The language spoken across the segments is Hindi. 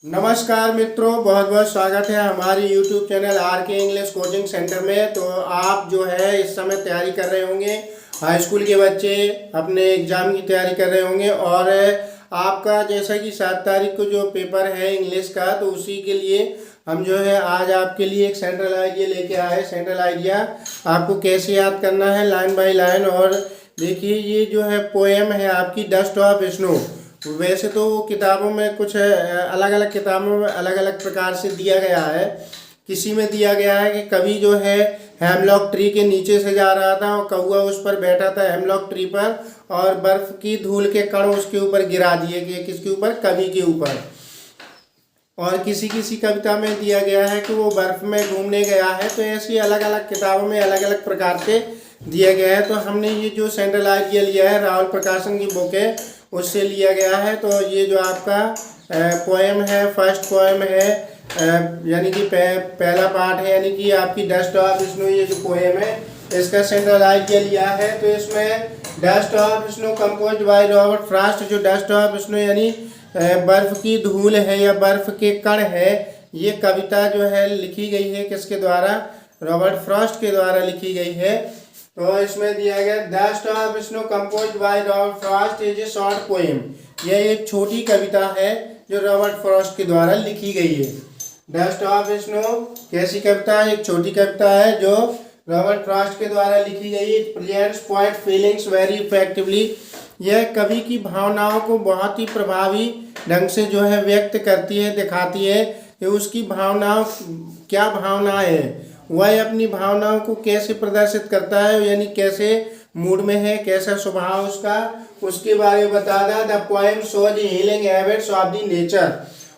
नमस्कार मित्रों, बहुत बहुत स्वागत है हमारी YouTube channel R K. English coaching centre में। तो आप जो है इस समय तैयारी कर रहे होंगे, हाई स्कूल के बच्चे अपने एग्ज़ाम की तैयारी कर रहे होंगे और आपका जैसा कि 7 तारीख को जो पेपर है इंग्लिश का, तो उसी के लिए हम जो है आज आपके लिए एक सेंट्रल आइडिया लेके आए। सेंट्रल आइडिया आपको कैसे याद करना है लाइन बाय लाइन। और देखिए, ये जो है पोएम है आपकी डस्ट ऑफ स्नो। वैसे तो किताबों में कुछ अलग अलग किताबों में अलग अलग प्रकार से दिया गया है। किसी में दिया गया है कि कवि जो है हेमलॉक ट्री के नीचे से जा रहा था और कौवा उस पर बैठा था हेमलॉक ट्री पर, और बर्फ की धूल के कण उसके ऊपर गिरा दिए गए। किसके ऊपर? कवि के ऊपर। और किसी किसी कविता में दिया गया है कि वो बर्फ में घूमने गया है। तो ऐसी अलग अलग किताबों में अलग अलग प्रकार से दिया गया है। तो हमने ये जो सेंट्रल आइडिया लिया है, राहुल प्रकाशन की बुक है, उससे लिया गया है। तो ये जो आपका पोएम है, फर्स्ट पोएम है, यानी कि पहला पार्ट है, यानी कि आपकी डस्ट ऑफ स्नो। ये जो पोएम है इसका सेंट्रल आइडिया लिया है। तो इसमें dust of snow composed by Robert Frost. जो डस्ट ऑफ स्नो यानी बर्फ की धूल है या बर्फ के कण है, ये कविता जो है लिखी गई है किसके द्वारा? रॉबर्ट फ्रॉस्ट के द्वारा लिखी गई है। तो इसमें दिया गया dust of snow composed by Robert Frost is a short poem. यह एक छोटी कविता है जो रॉबर्ट फ्रॉस्ट के द्वारा लिखी गई है। डस्ट ऑफ स्नो कैसी कविता है? एक छोटी कविता है जो रॉबर्ट फ्रॉस्ट के द्वारा लिखी गई है। Presents poet feelings very effectively. यह कवि की भावनाओं को बहुत ही प्रभावी ढंग से जो है व्यक्त करती है, दिखाती है कि उसकी भावनाओं क्या भावनाएं हैं, वह अपनी भावनाओं को कैसे प्रदर्शित करता है, यानी कैसे मूड में है, कैसा स्वभाव उसका, उसके बारे में बताता है। The poem shows healing habits of the nature.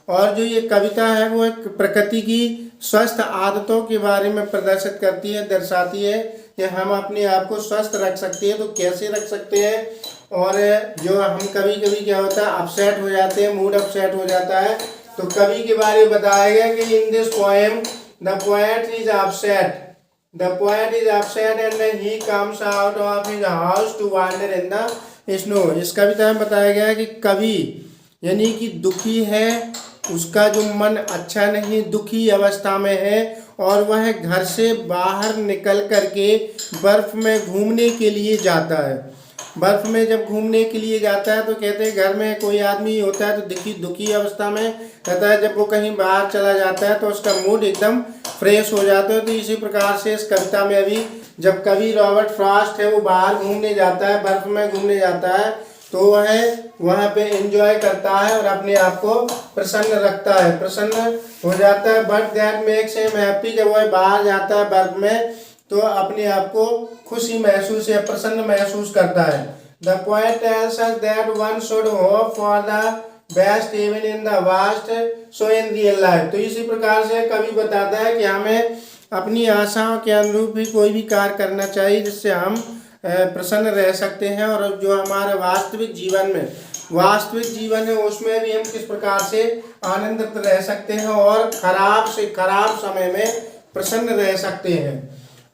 और जो ये कविता है वो एक प्रकृति की स्वस्थ आदतों के बारे में प्रदर्शित करती है, दर्शाती है कि हम अपने आप को स्वस्थ रख सकते हैं। तो कैसे रख सकते हैं? और जो हम कभी कभी क्या होता है, अपसेट हो जाते हैं, मूड अपसेट हो जाता है, तो कवि के बारे में बताया गया कि in this poem the poet is upset. The poet is upset and he comes out of his house to wander in the snow. इस कविता में बताया गया है कि कवि यानी कि दुखी है, उसका जो मन अच्छा नहीं, दुखी अवस्था में है, और वह घर से बाहर निकल करके बर्फ में घूमने के लिए जाता है। बर्फ में जब घूमने के लिए जाता है तो कहते हैं घर में कोई आदमी होता है तो दुखी अवस्था में रहता है, जब वो कहीं बाहर चला जाता है तो उसका मूड एकदम फ्रेश हो जाता है। तो इसी प्रकार से इस कविता में अभी जब कवि रॉबर्ट फ्रॉस्ट है वो बाहर घूमने जाता है, बर्फ में घूमने जाता है, तो वह वहाँ पे एंजॉय करता है और अपने आप को प्रसन्न रखता है, प्रसन्न हो जाता है। But that makes him happy. जब वह बाहर जाता है बर्फ में तो अपने आप को खुशी महसूस या प्रसन्न महसूस करता है। The poet tells us that one should hope for the best even in the worst so in real life. तो इसी प्रकार से कवि बताता है कि हमें अपनी आशाओं के अनुरूप ही कोई भी कार्य करना चाहिए जिससे हम प्रसन्न रह सकते हैं। और जो हमारे वास्तविक जीवन है उसमें भी हम किस प्रकार से आनंदित रह सकते हैं और खराब से खराब समय में प्रसन्न रह सकते हैं।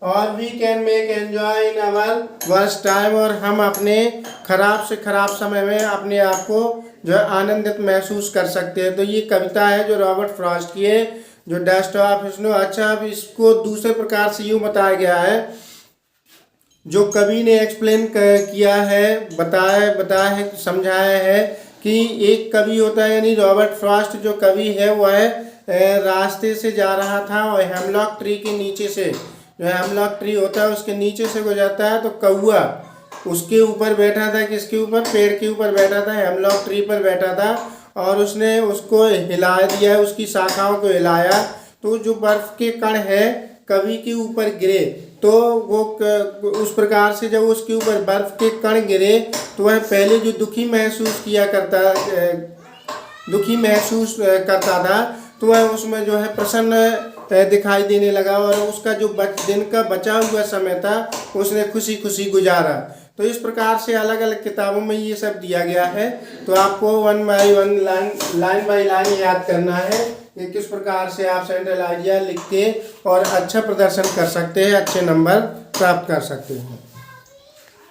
और we can make enjoy in our worst time. और हम अपने खराब से खराब समय में अपने आप को जो है आनंदित महसूस कर सकते हैं। तो ये कविता है जो रॉबर्ट फ्रॉस्ट की है, जो डस्ट ऑफ स्नो। अच्छा, अब इसको दूसरे प्रकार से यूँ बताया गया है, जो कवि ने एक्सप्लेन किया है, बताया है, समझाया है कि एक कवि होता है, यानी रॉबर्ट फ्रॉस्ट जो कवि है वह रास्ते से जा रहा था और हेमलॉक ट्री के नीचे से, जो हेमलॉक ट्री होता है उसके नीचे से गुजरता है, तो कौवा उसके ऊपर बैठा था। किसके ऊपर? पेड़ के ऊपर बैठा था, हेमलॉक ट्री पर बैठा था, और उसने उसको हिला दिया, उसकी शाखाओं को हिलाया, तो जो बर्फ के कण है कवि के ऊपर गिरे। तो वो उस प्रकार से जब उसके ऊपर बर्फ के कण गिरे तो वह पहले जो दुखी महसूस करता था, तो वह उसमें जो है प्रसन्न दिखाई देने लगा, और उसका जो दिन का बचा हुआ समय था उसने खुशी खुशी गुजारा। तो इस प्रकार से अलग अलग किताबों में ये सब दिया गया है। तो आपको one by one line by line याद करना है कि किस प्रकार से आप सेंट्रल आइडिया लिख के और अच्छा प्रदर्शन कर सकते हैं, अच्छे नंबर प्राप्त कर सकते हैं।